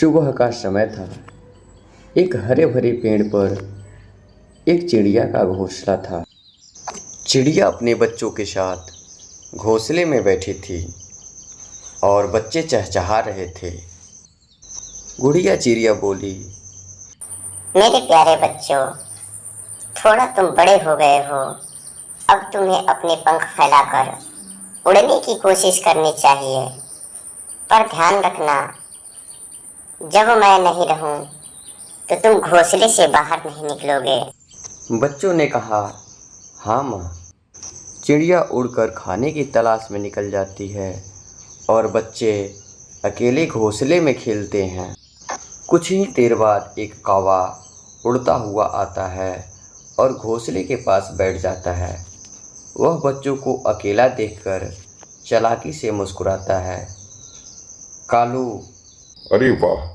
सुबह का समय था। एक हरे भरे पेड़ पर एक चिड़िया का घोंसला था। चिड़िया अपने बच्चों के साथ घोंसले में बैठी थी और बच्चे चहचहा रहे थे। गुड़िया चिड़िया बोली, मेरे प्यारे बच्चों, थोड़ा तुम बड़े हो गए हो। अब तुम्हें अपने पंख फैलाकर उड़ने की कोशिश करनी चाहिए। पर ध्यान रखना, जब मैं नहीं रहूं तो तुम घोंसले से बाहर नहीं निकलोगे। बच्चों ने कहा, हाँ माँ। चिड़िया उड़कर खाने की तलाश में निकल जाती है और बच्चे अकेले घोंसले में खेलते हैं। कुछ ही देर बाद एक कौवा उड़ता हुआ आता है और घोंसले के पास बैठ जाता है। वह बच्चों को अकेला देखकर चालाकी से मुस्कुराता है। कालू, अरे वाह,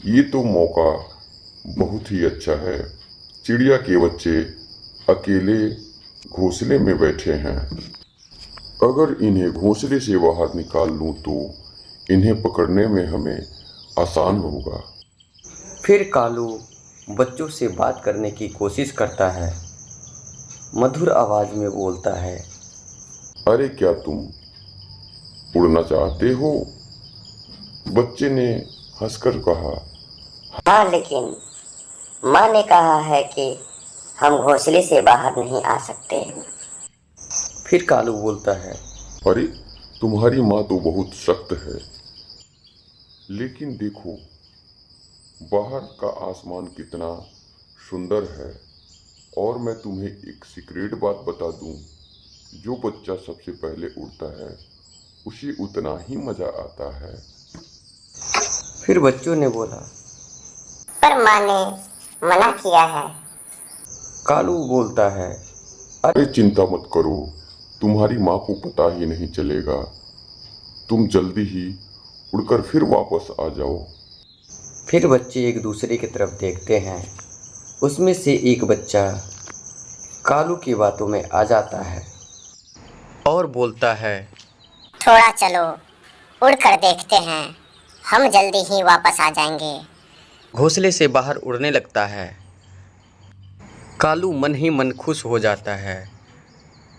ये तो मौका बहुत ही अच्छा है। चिड़िया के बच्चे अकेले घोंसले में बैठे हैं। अगर इन्हें घोंसले से बाहर निकाल लूं तो इन्हें पकड़ने में हमें आसान होगा। फिर कालू बच्चों से बात करने की कोशिश करता है। मधुर आवाज़ में बोलता है, अरे क्या तुम उड़ना चाहते हो? बच्चे ने हंसकर कहा, हाँ, लेकिन माँ ने कहा है कि हम घोंसले से बाहर नहीं आ सकते। फिर कालू बोलता है, अरे तुम्हारी माँ तो बहुत सख्त है। लेकिन देखो, बाहर का आसमान कितना सुंदर है। और मैं तुम्हें एक सीक्रेट बात बता दूं, जो बच्चा सबसे पहले उड़ता है उसे उतना ही मजा आता है। फिर बच्चों ने बोला, पर माँ ने मना किया है। कालू बोलता है, अरे चिंता मत करो, तुम्हारी माँ को पता ही नहीं चलेगा। तुम जल्दी ही उड़कर फिर वापस आ जाओ। फिर बच्चे एक दूसरे की तरफ देखते हैं। उसमें से एक बच्चा कालू की बातों में आ जाता है और बोलता है, थोड़ा चलो, उड़कर देखते हैं, हम जल्दी ही वापस आ जाएंगे। घोंसले से बाहर उड़ने लगता है। कालू मन ही मन खुश हो जाता है।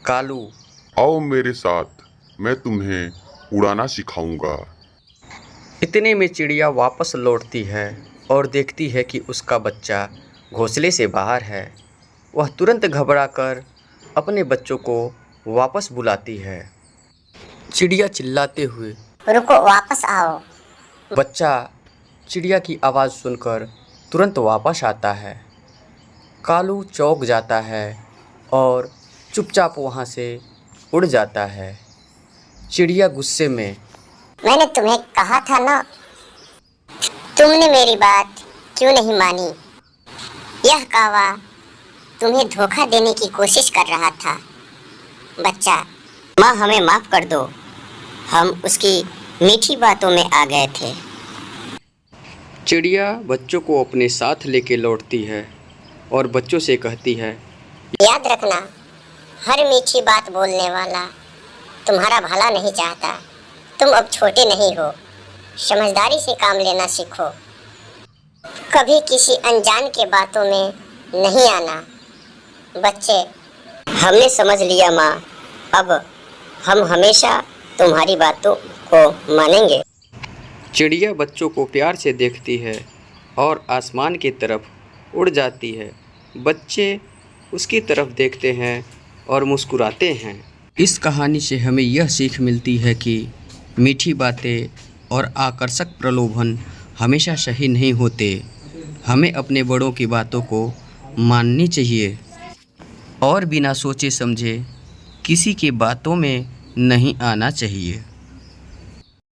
कालू, आओ मेरे साथ, मैं तुम्हें उड़ाना सिखाऊंगा। इतने में चिड़िया वापस लौटती है और देखती है कि उसका बच्चा घोंसले से बाहर है। वह तुरंत घबराकर अपने बच्चों को वापस बुलाती है। चिड़िया चिल्लाते हुए, रुको, वापस आओ। बच्चा चिड़िया की आवाज़ सुनकर तुरंत वापस आता है। कालू चौंक जाता है और चुपचाप वहाँ से उड़ जाता है। चिड़िया गुस्से में, मैंने तुम्हें कहा था ना, तुमने मेरी बात क्यों नहीं मानी? यह कौवा तुम्हें धोखा देने की कोशिश कर रहा था। बच्चा, माँ हमें माफ कर दो, हम उसकी मीठी बातों में आ गए थे। चिड़िया बच्चों को अपने साथ लेके लौटती है और बच्चों से कहती है, याद रखना, हर मीठी बात बोलने वाला तुम्हारा भला नहीं चाहता। तुम अब छोटे नहीं हो, समझदारी से काम लेना सीखो। कभी किसी अनजान के बातों में नहीं आना। बच्चे, हमने समझ लिया माँ, अब हम हमेशा तुम्हारी बातों को मानेंगे। चिड़िया बच्चों को प्यार से देखती है और आसमान की तरफ उड़ जाती है। बच्चे उसकी तरफ देखते हैं और मुस्कुराते हैं। इस कहानी से हमें यह सीख मिलती है कि मीठी बातें और आकर्षक प्रलोभन हमेशा सही नहीं होते। हमें अपने बड़ों की बातों को माननी चाहिए और बिना सोचे समझे किसी की बातों में नहीं आना चाहिए।